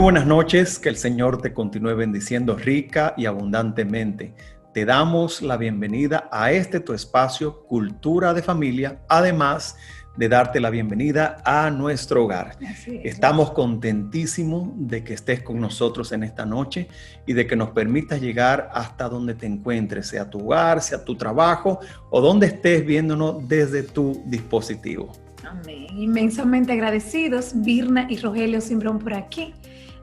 buenas noches, que el Señor te continúe bendiciendo rica y abundantemente. Te damos la bienvenida a tu espacio Cultura de Familia, además de darte la bienvenida a nuestro hogar. Estamos contentísimos de que estés con nosotros en esta noche y de que nos permitas llegar hasta donde te encuentres, sea tu hogar, sea tu trabajo o donde estés viéndonos desde tu dispositivo. Amén. Inmensamente agradecidos, Virna y Rogelio Simbrón por aquí.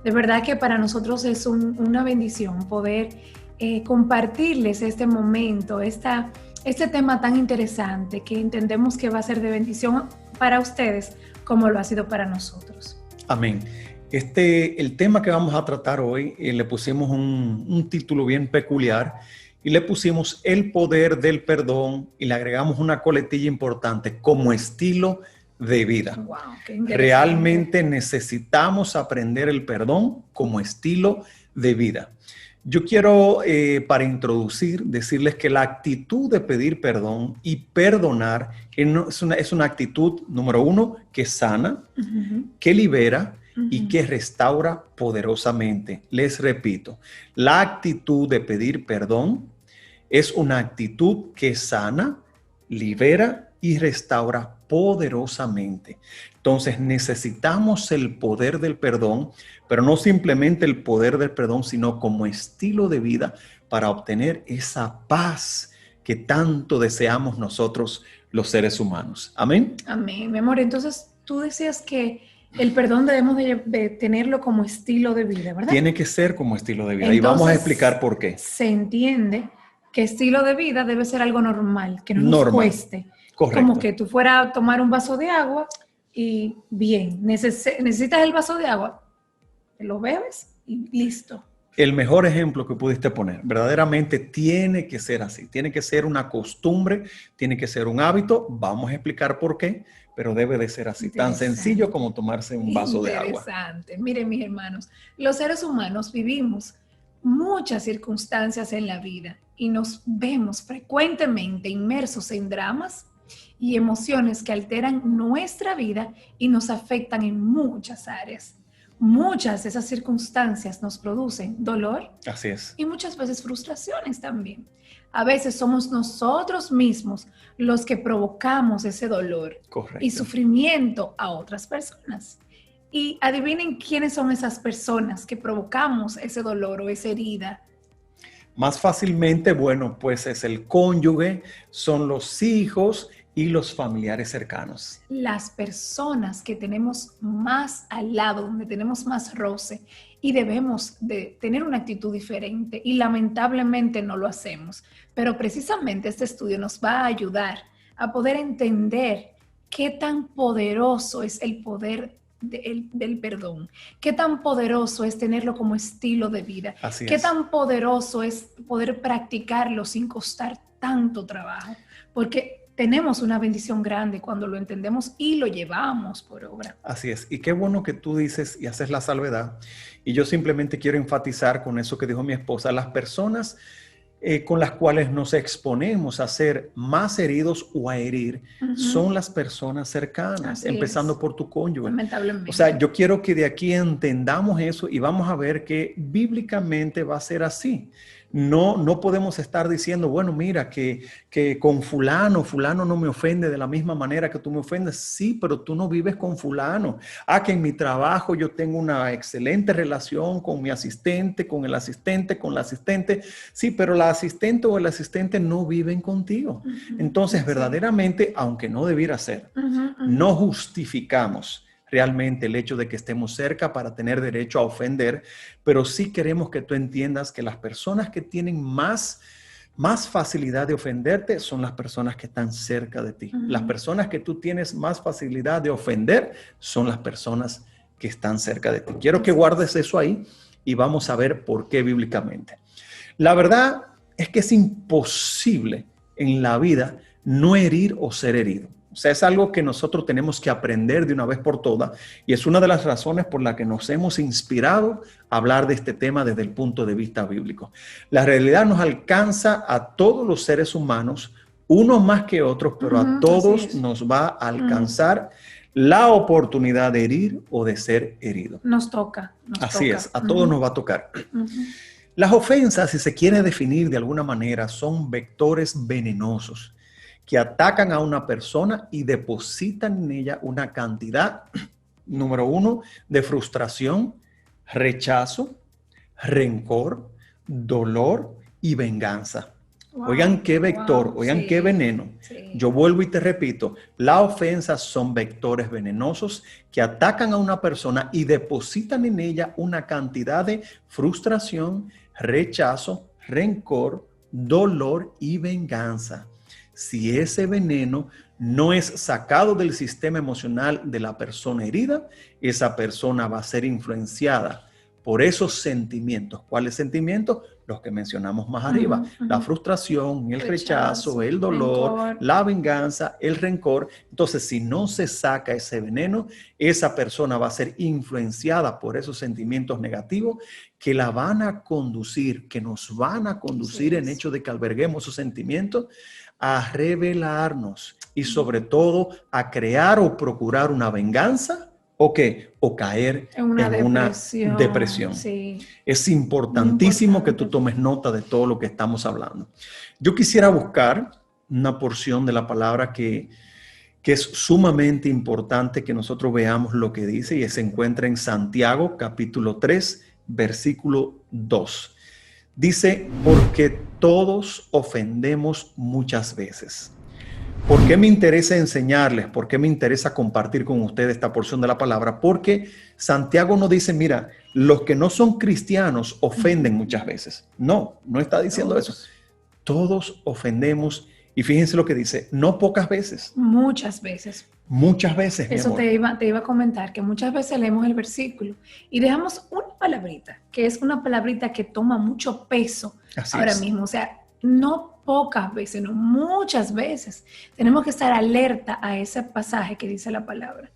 De verdad que para nosotros es una bendición poder compartirles este momento, este tema tan interesante que entendemos que va a ser de bendición para ustedes como lo ha sido para nosotros. Amén. El tema que vamos a tratar hoy, le pusimos un título bien peculiar y le pusimos el poder del perdón y le agregamos una coletilla importante como estilo de vida. Wow, qué interesante. Realmente necesitamos aprender el perdón como estilo de vida. Yo quiero, para introducir, decirles que la actitud de pedir perdón y perdonar es una actitud, número uno, que sana, que libera y que restaura poderosamente. Les repito, la actitud de pedir perdón es una actitud que sana, libera y restaura poderosamente. Entonces necesitamos el poder del perdón, pero no simplemente el poder del perdón, sino como estilo de vida para obtener esa paz que tanto deseamos nosotros los seres humanos. Amén. Amén, mi amor. Entonces tú decías que el perdón debemos de tenerlo como estilo de vida, ¿verdad? Tiene que ser como estilo de vida. Entonces, y vamos a explicar por qué. Se entiende que estilo de vida debe ser algo normal, que no nos cueste. Correcto. Como que tú fueras a tomar un vaso de agua y bien, necesitas el vaso de agua, te lo bebes y listo. El mejor ejemplo que pudiste poner, verdaderamente tiene que ser así, tiene que ser una costumbre, tiene que ser un hábito, vamos a explicar por qué, pero debe de ser así, tan sencillo como tomarse un vaso de agua. Interesante. Miren, mis hermanos, los seres humanos vivimos muchas circunstancias en la vida y nos vemos frecuentemente inmersos en dramas y emociones que alteran nuestra vida y nos afectan en muchas áreas. Muchas de esas circunstancias nos producen dolor. Así es. Y muchas veces frustraciones también. A veces somos nosotros mismos los que provocamos ese dolor. Correcto. Y sufrimiento a otras personas. Y adivinen quiénes son esas personas que provocamos ese dolor o esa herida. Más fácilmente, bueno, pues es el cónyuge, son los hijos y los familiares cercanos. Las personas que tenemos más al lado, donde tenemos más roce y debemos de tener una actitud diferente y lamentablemente no lo hacemos. Pero precisamente este estudio nos va a ayudar a poder entender qué tan poderoso es el poder del perdón, qué tan poderoso es tenerlo como estilo de vida, qué tan poderoso es poder practicarlo sin costar tanto trabajo, porque tenemos una bendición grande cuando lo entendemos y lo llevamos por obra. Así es. Y qué bueno que tú dices y haces la salvedad. Y yo simplemente quiero enfatizar con eso que dijo mi esposa, las personas con las cuales nos exponemos a ser más heridos o a herir son las personas cercanas, empezando por tu cónyuge. Lamentablemente. O sea, yo quiero que de aquí entendamos eso y vamos a ver que bíblicamente va a ser así. No podemos estar diciendo, bueno, mira, que con fulano no me ofende de la misma manera que tú me ofendes. Sí, pero tú no vives con fulano. Que en mi trabajo yo tengo una excelente relación con mi asistente, con el asistente, con la asistente. Sí, pero la asistente o el asistente no viven contigo. Entonces, verdaderamente, aunque no debiera ser, no justificamos realmente el hecho de que estemos cerca para tener derecho a ofender, pero sí queremos que tú entiendas que las personas que tienen más facilidad de ofenderte son las personas que están cerca de ti. Las personas que tú tienes más facilidad de ofender son las personas que están cerca de ti. Quiero que guardes eso ahí y vamos a ver por qué bíblicamente. La verdad es que es imposible en la vida no herir o ser herido. O sea, es algo que nosotros tenemos que aprender de una vez por todas y es una de las razones por las que nos hemos inspirado a hablar de este tema desde el punto de vista bíblico. La realidad nos alcanza a todos los seres humanos, unos más que otros, pero a todos nos va a alcanzar la oportunidad de herir o de ser herido. Nos toca. Así es, a todos nos va a tocar. Las ofensas, si se quiere definir de alguna manera, son vectores venenosos que atacan a una persona y depositan en ella una cantidad, número uno, de frustración, rechazo, rencor, dolor y venganza. Wow, oigan qué vector, oigan qué veneno. Sí. Yo vuelvo y te repito, las ofensas son vectores venenosos que atacan a una persona y depositan en ella una cantidad de frustración, rechazo, rencor, dolor y venganza. Si ese veneno no es sacado del sistema emocional de la persona herida, esa persona va a ser influenciada por esos sentimientos. ¿Cuáles sentimientos? Los que mencionamos más arriba. La frustración, el rechazo, el dolor, rencor, la venganza, el rencor. Entonces, si no se saca ese veneno, esa persona va a ser influenciada por esos sentimientos negativos que la van a conducir, que nos van a conducir en hecho de que alberguemos esos sentimientos a rebelarnos y sobre todo a crear o procurar una venganza. ¿O qué? O caer en una depresión. Sí. Es importantísimo que tú tomes nota de todo lo que estamos hablando. Yo quisiera buscar una porción de la palabra que es sumamente importante que nosotros veamos lo que dice y se encuentra en Santiago capítulo 3, versículo 2. Dice, porque todos ofendemos muchas veces. ¿Por qué me interesa enseñarles? ¿Por qué me interesa compartir con ustedes esta porción de la palabra? Porque Santiago no dice, mira, los que no son cristianos ofenden muchas veces. No, no está diciendo eso. Todos ofendemos. Y fíjense lo que dice, no pocas veces. Muchas veces. Muchas veces, Eso te iba a comentar, que muchas veces leemos el versículo y dejamos una palabrita, que es una palabrita que toma mucho peso ahora mismo. O sea, no pocas veces, no, muchas veces. Tenemos que estar alerta a ese pasaje que dice la palabra.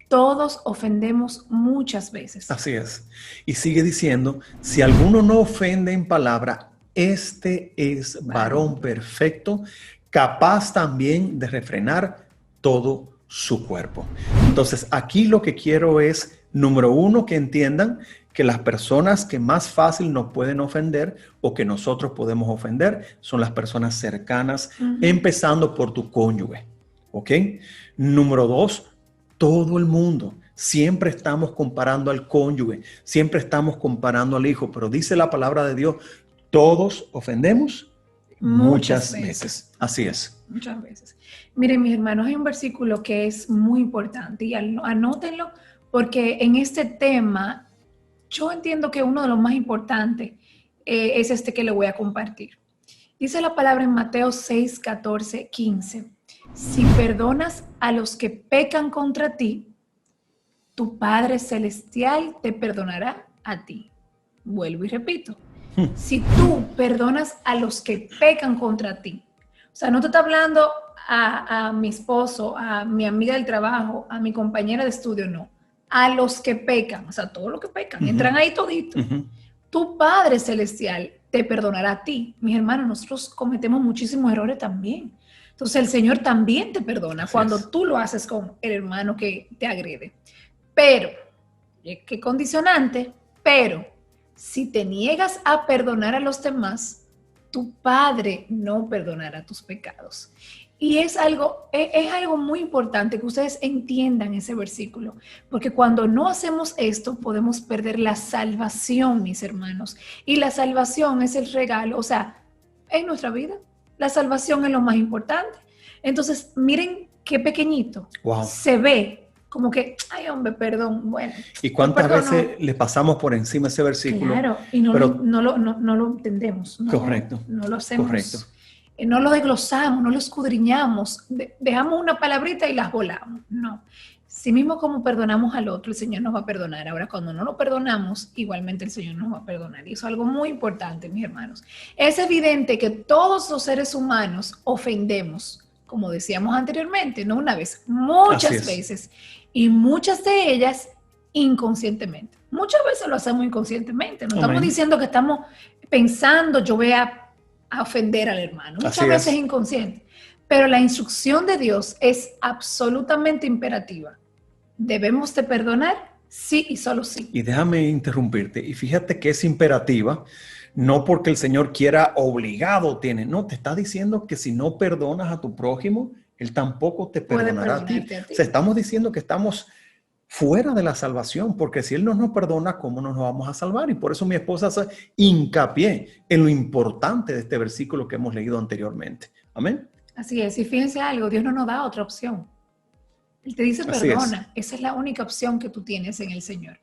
Todos ofendemos muchas veces. Así es. Y sigue diciendo, si alguno no ofende en palabra, este es varón perfecto, capaz también de refrenar todo su cuerpo. Entonces, aquí lo que quiero es, número uno, que entiendan que las personas que más fácil nos pueden ofender o que nosotros podemos ofender son las personas cercanas, empezando por tu cónyuge, ¿ok? Número dos, todo el mundo. Siempre estamos comparando al cónyuge, siempre estamos comparando al hijo, pero dice la palabra de Dios, todos ofendemos muchas veces. Así es. Muchas veces. Miren, mis hermanos, hay un versículo que es muy importante y anótenlo porque en este tema yo entiendo que uno de los más importantes es este que le voy a compartir. Dice la palabra en Mateo 6, 14, 15. Si perdonas a los que pecan contra ti, tu Padre Celestial te perdonará a ti. Vuelvo y repito. Si tú perdonas a los que pecan contra ti, o sea, no te está hablando a mi esposo, a mi amiga del trabajo, a mi compañera de estudio, no. A los que pecan, o sea, todos los que pecan, entran ahí toditos. Tu Padre Celestial te perdonará a ti. Mis hermanos, nosotros cometemos muchísimos errores también. Entonces, el Señor también te perdona cuando tú lo haces con el hermano que te agrede. Pero, ¿qué condicionante? Pero, si te niegas a perdonar a los demás, tu Padre no perdonará tus pecados. Y es algo muy importante que ustedes entiendan ese versículo, porque cuando no hacemos esto podemos perder la salvación, mis hermanos. Y la salvación es el regalo, o sea, en nuestra vida, la salvación es lo más importante. Entonces, miren qué pequeñito se ve, como que, ay hombre, perdón, bueno. ¿Y cuántas veces le pasamos por encima ese versículo? Claro, y no lo entendemos. Correcto. No lo hacemos. Correcto. No lo desglosamos, no lo escudriñamos, dejamos una palabrita y las volamos. No. Si mismo como perdonamos al otro, el Señor nos va a perdonar. Ahora, cuando no lo perdonamos, igualmente el Señor nos va a perdonar. Y eso es algo muy importante, mis hermanos. Es evidente que todos los seres humanos ofendemos, como decíamos anteriormente, no una vez, muchas veces. Y muchas de ellas inconscientemente. Muchas veces lo hacemos inconscientemente. No estamos diciendo que estamos pensando, yo voy a ofender al hermano. Muchas veces es inconsciente. Pero la instrucción de Dios es absolutamente imperativa. ¿Debemos de perdonar? Sí y solo sí. Y déjame interrumpirte. Y fíjate que es imperativa, no porque el Señor quiera obligado tiene. No, te está diciendo que si no perdonas a tu prójimo, Él tampoco te Puede perdonará a ti. perdonarte a O sea, ti. estamos diciendo que estamos fuera de la salvación, porque si Él no nos perdona, ¿cómo nos vamos a salvar? Y por eso mi esposa hace hincapié en lo importante de este versículo que hemos leído anteriormente. Amén. Así es. Y fíjense algo, Dios no nos da otra opción. Él te dice Así es. perdona. Esa es la única opción que tú tienes en el Señor.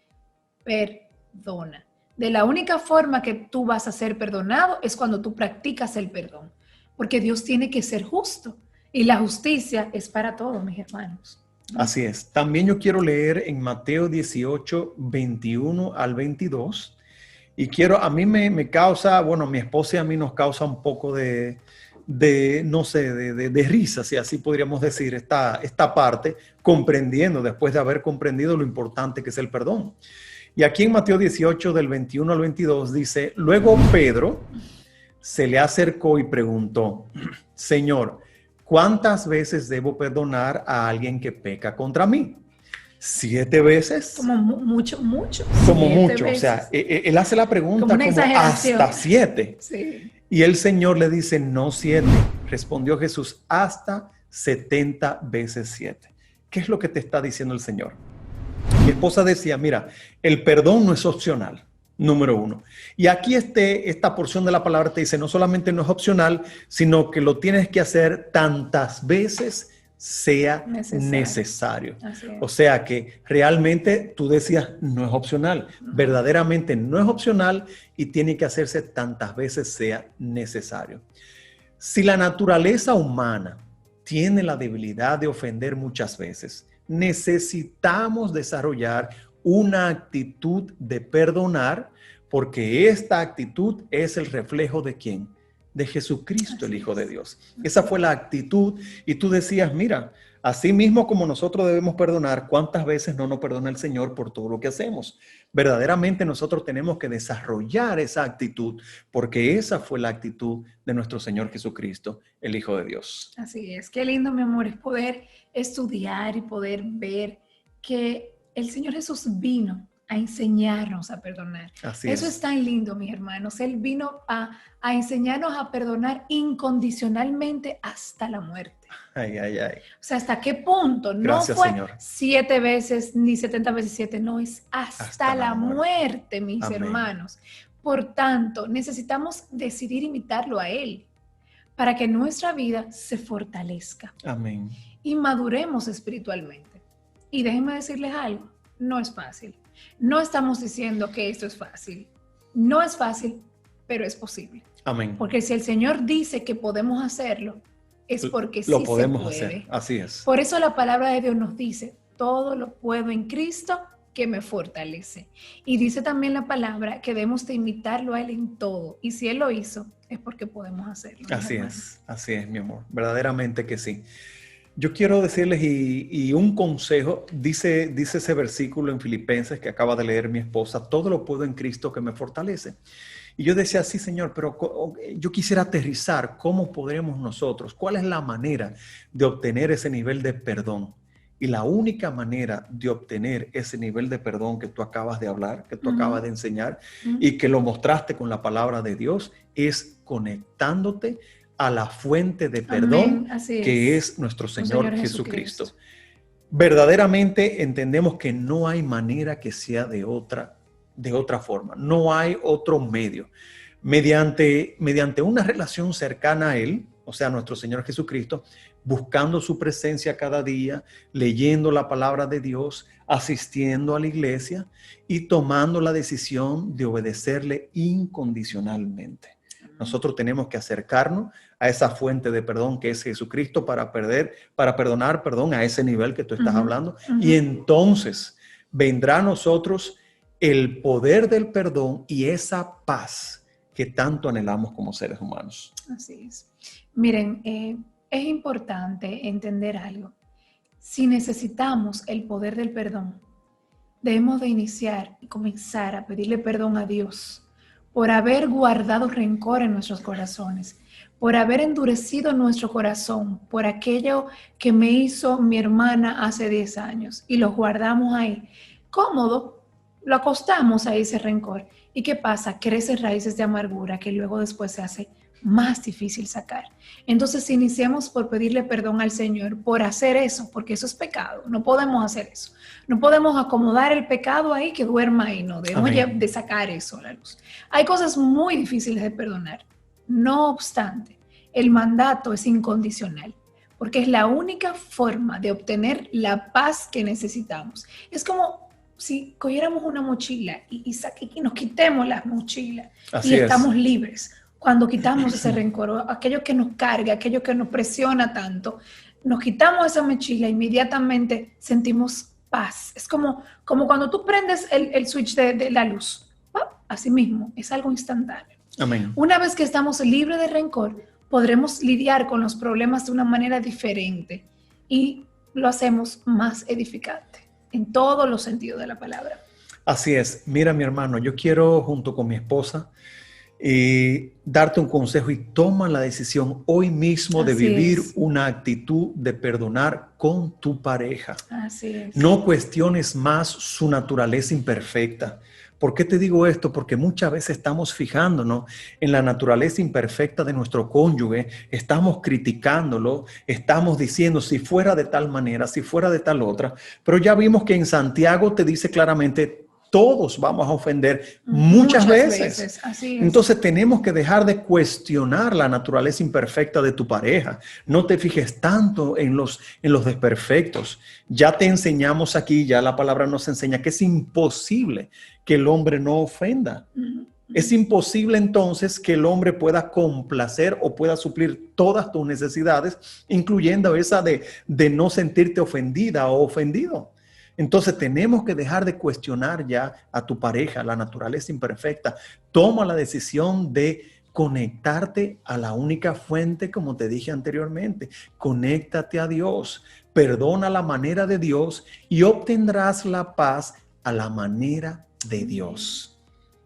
Perdona. De la única forma que tú vas a ser perdonado es cuando tú practicas el perdón. Porque Dios tiene que ser justo. Y la justicia es para todos, mis hermanos. Así es. También yo quiero leer en Mateo 18, 21 al 22. Y quiero, a mí me causa, bueno, mi esposa y a mí nos causa un poco no sé, de risa, si así podríamos decir, esta parte, comprendiendo, después de haber comprendido lo importante que es el perdón. Y aquí en Mateo 18, del 21 al 22, dice, luego Pedro se le acercó y preguntó, Señor, ¿cuántas veces debo perdonar a alguien que peca contra mí? ¿7 veces? Como mucho, mucho. Como 7 mucho. veces. O sea, él hace la pregunta Como una como exageración. hasta 7. Sí. Y el Señor le dice, no 7. Respondió Jesús, hasta 70 veces 7. ¿Qué es lo que te está diciendo el Señor? Mi esposa decía, mira, el perdón no es opcional, número 1. Y aquí esta porción de la palabra te dice, no solamente no es opcional, sino que lo tienes que hacer tantas veces sea necesario. O sea que realmente tú decías, no es opcional, verdaderamente no es opcional y tiene que hacerse tantas veces sea necesario. Si la naturaleza humana tiene la debilidad de ofender muchas veces, necesitamos desarrollar una actitud de perdonar, porque esta actitud es el reflejo de ¿quién? De Jesucristo, el Hijo de Dios. Esa fue la actitud y tú decías, mira, así mismo como nosotros debemos perdonar, ¿cuántas veces no nos perdona el Señor por todo lo que hacemos? Verdaderamente nosotros tenemos que desarrollar esa actitud porque esa fue la actitud de nuestro Señor Jesucristo, el Hijo de Dios. Así es, qué lindo, mi amor, es poder estudiar y poder ver que el Señor Jesús vino a enseñarnos a perdonar. Eso es tan lindo, mis hermanos. Él vino a enseñarnos a perdonar incondicionalmente hasta la muerte. Ay, ay, ay. O sea, ¿hasta qué punto? Gracias, no fue Señor. 7 veces ni 70 veces 7, no, es hasta la muerte, mis Amén. hermanos. Por tanto, necesitamos decidir imitarlo a Él para que nuestra vida se fortalezca. Amén. Y maduremos espiritualmente. Y déjenme decirles algo, no es fácil. No estamos diciendo que esto es fácil. No es fácil, pero es posible. Amén. Porque si el Señor dice que podemos hacerlo, es porque sí lo podemos se puede hacer. Así es. Por eso la palabra de Dios nos dice, todo lo puedo en Cristo que me fortalece. Y dice también la palabra que debemos de imitarlo a Él en todo. Y si Él lo hizo, es porque podemos hacerlo. Así es, mi amor. Verdaderamente que sí. Yo quiero decirles y un consejo, dice ese versículo en Filipenses que acaba de leer mi esposa, todo lo puedo en Cristo que me fortalece. Y yo decía, sí, Señor, pero yo quisiera aterrizar, ¿cómo podremos nosotros? ¿Cuál es la manera de obtener ese nivel de perdón? Y la única manera de obtener ese nivel de perdón que tú acabas de hablar, que tú acabas de enseñar y que lo mostraste con la palabra de Dios, es conectándote a la fuente de perdón que es nuestro Señor Jesucristo. Verdaderamente entendemos que no hay manera que sea de otra forma, no hay otro medio. Mediante una relación cercana a Él, o sea, nuestro Señor Jesucristo, buscando su presencia cada día, leyendo la palabra de Dios, asistiendo a la iglesia y tomando la decisión de obedecerle incondicionalmente. Nosotros tenemos que acercarnos a esa fuente de perdón que es Jesucristo para perdonar, a ese nivel que tú estás hablando. Y entonces vendrá a nosotros el poder del perdón y esa paz que tanto anhelamos como seres humanos. Así es. Miren, es importante entender algo. Si necesitamos el poder del perdón, debemos de iniciar y comenzar a pedirle perdón a Dios por haber guardado rencor en nuestros corazones, por haber endurecido nuestro corazón, por aquello que me hizo mi hermana hace 10 años, y lo guardamos ahí, cómodo, lo acostamos ahí ese rencor. ¿Y qué pasa? Crecen raíces de amargura que luego después se hace más difícil sacar. Entonces iniciamos por pedirle perdón al Señor por hacer eso, porque eso es pecado, no podemos hacer eso. No podemos acomodar el pecado ahí que duerma ahí, no, debemos ya de sacar eso a la luz. Hay cosas muy difíciles de perdonar. No obstante, el mandato es incondicional, porque es la única forma de obtener la paz que necesitamos. Es como si cogiéramos una mochila y nos quitemos las mochilas y estamos libres. Cuando quitamos ese rencor, aquello que nos carga, aquello que nos presiona tanto, nos quitamos esa mochila, inmediatamente sentimos paz. Es como cuando tú prendes el switch de la luz. Así mismo, es algo instantáneo. Amén. Una vez que estamos libres de rencor, podremos lidiar con los problemas de una manera diferente y lo hacemos más edificante en todos los sentidos de la palabra. Así es. Mira, mi hermano, yo quiero junto con mi esposa darte un consejo y toma la decisión hoy mismo de vivir una actitud de perdonar con tu pareja. Así es. No cuestiones más su naturaleza imperfecta. ¿Por qué te digo esto? Porque muchas veces estamos fijándonos en la naturaleza imperfecta de nuestro cónyuge, estamos criticándolo, estamos diciendo si fuera de tal manera, si fuera de tal otra, pero ya vimos que en Santiago te dice claramente, todos vamos a ofender muchas veces. Así es. Entonces tenemos que dejar de cuestionar la naturaleza imperfecta de tu pareja. No te fijes tanto en los desperfectos. Ya te enseñamos aquí, ya la palabra nos enseña que es imposible que el hombre no ofenda. Es imposible entonces que el hombre pueda complacer o pueda suplir todas tus necesidades, incluyendo esa de no sentirte ofendida o ofendido. Entonces tenemos que dejar de cuestionar ya a tu pareja, la naturaleza imperfecta. Toma la decisión de conectarte a la única fuente, como te dije anteriormente. Conéctate a Dios, perdona a la manera de Dios y obtendrás la paz a la manera de Dios.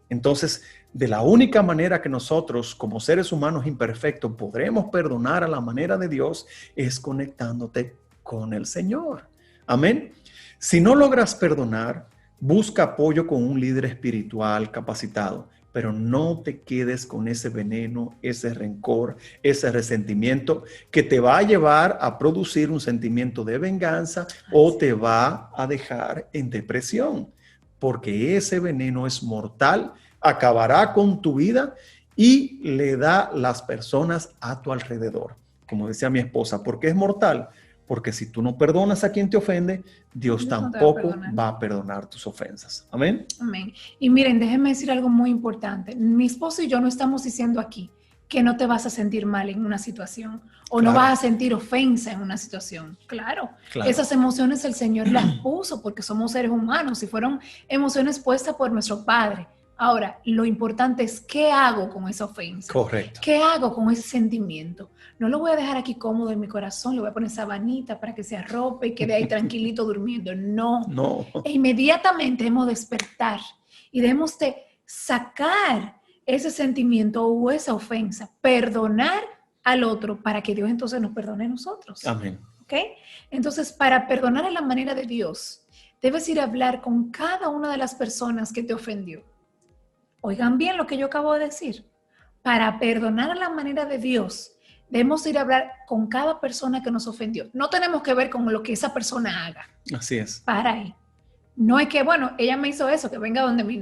Entonces, de la única manera que nosotros, como seres humanos imperfectos, podremos perdonar a la manera de Dios es conectándote con el Señor. Amén. Si no logras perdonar, busca apoyo con un líder espiritual capacitado, pero no te quedes con ese veneno, ese rencor, ese resentimiento que te va a llevar a producir un sentimiento de venganza o te va a dejar en depresión, porque ese veneno es mortal, acabará con tu vida y le da las personas a tu alrededor. Como decía mi esposa, ¿por qué es mortal? Porque si tú no perdonas a quien te ofende, Dios tampoco va a perdonar tus ofensas. Amén. Amén. Y miren, déjenme decir algo muy importante. Mi esposo y yo no estamos diciendo aquí que no te vas a sentir mal en una situación o no vas a sentir ofensa en una situación. Claro, esas emociones el Señor las puso porque somos seres humanos y fueron emociones puestas por nuestro Padre. Ahora, lo importante es qué hago con esa ofensa. Correcto. ¿Qué hago con ese sentimiento? No lo voy a dejar aquí cómodo en mi corazón, le voy a poner sabanita para que se arrope y quede ahí tranquilito durmiendo. No. E inmediatamente debemos despertar y debemos de sacar ese sentimiento o esa ofensa, perdonar al otro para que Dios entonces nos perdone a nosotros. Amén. ¿Ok? Entonces, para perdonar a la manera de Dios, debes ir a hablar con cada una de las personas que te ofendió. Oigan bien lo que yo acabo de decir. Para perdonar a la manera de Dios, debemos ir a hablar con cada persona que nos ofendió. No tenemos que ver con lo que esa persona haga. Así es. Para ahí. No es que, bueno, ella me hizo eso, que venga donde mí.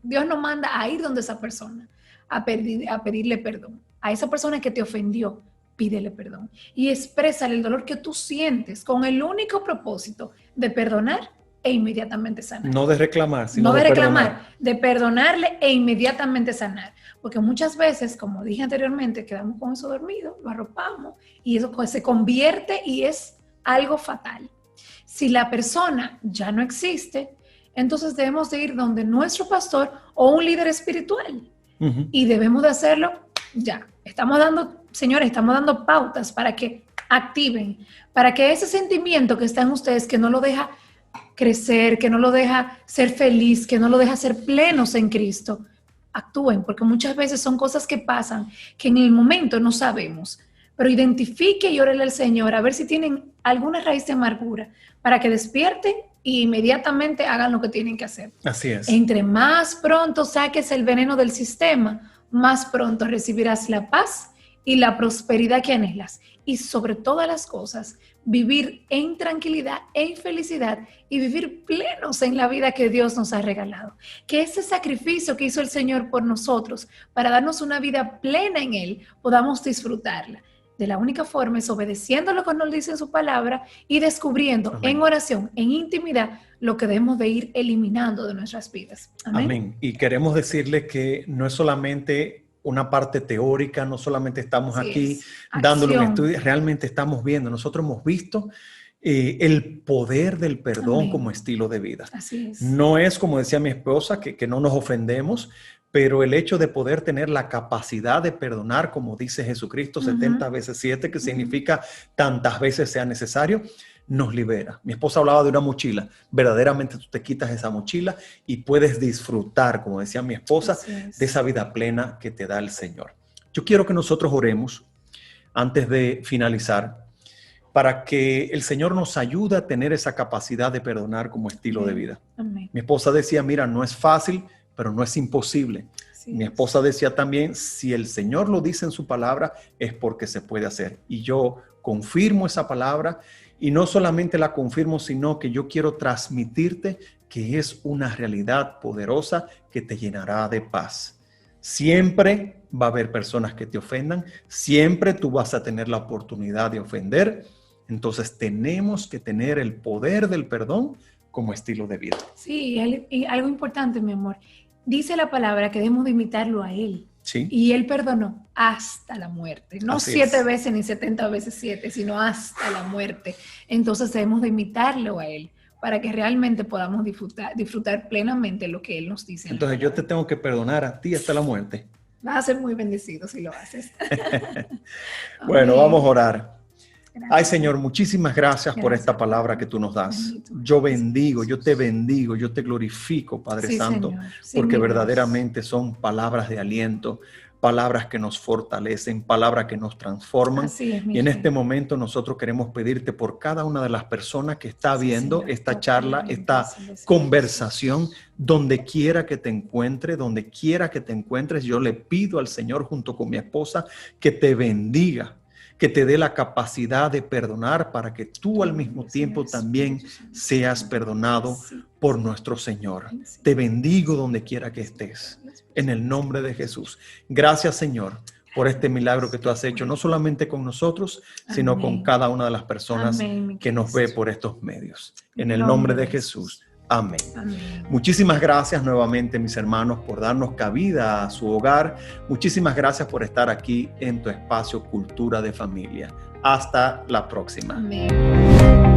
Dios nos manda a ir donde esa persona, a pedirle perdón. A esa persona que te ofendió, pídele perdón. Y exprésale el dolor que tú sientes con el único propósito de perdonar e inmediatamente sanar. No de reclamar, sino de reclamar, de perdonarle e inmediatamente sanar. Porque muchas veces, como dije anteriormente, quedamos con eso dormido, lo arropamos y eso pues se convierte y es algo fatal. Si la persona ya no existe, entonces debemos de ir donde nuestro pastor o un líder espiritual. Y debemos de hacerlo ya. Señores, estamos dando pautas para que activen, para que ese sentimiento que está en ustedes, que no lo deja crecer, que no lo deja ser feliz, que no lo deja ser plenos en Cristo, actúen, porque muchas veces son cosas que pasan que en el momento no sabemos, pero identifique y órele al Señor a ver si tienen alguna raíz de amargura para que despierten e inmediatamente hagan lo que tienen que hacer. Así es. Entre más pronto saques el veneno del sistema, más pronto recibirás la paz y la prosperidad que anhelas. Y sobre todas las cosas, vivir en tranquilidad, en felicidad y vivir plenos en la vida que Dios nos ha regalado. Que ese sacrificio que hizo el Señor por nosotros para darnos una vida plena en Él, podamos disfrutarla. De la única forma es obedeciendo lo que nos dice en su palabra y descubriendo Amén. En oración, en intimidad, lo que debemos de ir eliminando de nuestras vidas. Amén. Amén. Y queremos decirle que no es solamente una parte teórica, no solamente estamos Así aquí es. dándole un Acción. estudio, realmente estamos viendo, nosotros hemos visto el poder del perdón Amén. como estilo de vida. Así es. No es, como decía mi esposa, que no nos ofendemos, pero el hecho de poder tener la capacidad de perdonar, como dice Jesucristo, 70 veces 7, que significa tantas veces sea necesario, nos libera. Mi esposa hablaba de una mochila. Verdaderamente tú te quitas esa mochila y puedes disfrutar, como decía mi esposa, de esa vida plena que te da el Señor. Yo quiero que nosotros oremos antes de finalizar para que el Señor nos ayude a tener esa capacidad de perdonar como estilo de vida. Amén. Mi esposa decía, mira, no es fácil, pero no es imposible. Así Mi es. esposa decía también, si el Señor lo dice en su palabra, es porque se puede hacer. Y yo confirmo esa palabra, y no solamente la confirmo, sino que yo quiero transmitirte que es una realidad poderosa que te llenará de paz. Siempre va a haber personas que te ofendan, siempre tú vas a tener la oportunidad de ofender. Entonces tenemos que tener el poder del perdón como estilo de vida. Sí, y algo importante, mi amor. Dice la palabra que debemos de imitarlo a Él. Sí. Y Él perdonó hasta la muerte. No Así 7 es. veces ni 70 veces 7, sino hasta la muerte. Entonces debemos de imitarlo a Él para que realmente podamos disfrutar plenamente lo que Él nos dice. Entonces yo te tengo que perdonar a ti hasta la muerte. Vas a ser muy bendecido si lo haces. Bueno, Amén. vamos a orar. Gracias. Ay, Señor, muchísimas gracias por Gracias, esta palabra Padre. que tú nos das. Bendito. Yo bendigo, yo te bendigo, yo te glorifico, Padre Sí, Santo, Señor. Sí, porque mi Dios. verdaderamente son palabras de aliento, palabras que nos fortalecen, palabras que nos transforman. Así es, mi Y en Rey. este momento nosotros queremos pedirte por cada una de las personas que está Sí, viendo Señor. esta Toca charla, la esta bendición, Señor. conversación, donde quiera que te encuentres, donde quiera que te encuentres, yo le pido al Señor junto con mi esposa que te bendiga, que te dé la capacidad de perdonar para que tú al mismo tiempo también seas perdonado por nuestro Señor. Te bendigo donde quiera que estés, en el nombre de Jesús. Gracias, Señor, por este milagro que tú has hecho, no solamente con nosotros, sino Amén. con cada una de las personas Amén, mi que nos Cristo. ve por estos medios. En el nombre de Jesús. Amén. Amén. Muchísimas gracias nuevamente, mis hermanos, por darnos cabida a su hogar. Muchísimas gracias por estar aquí en tu espacio Cultura de Familia. Hasta la próxima. Amén.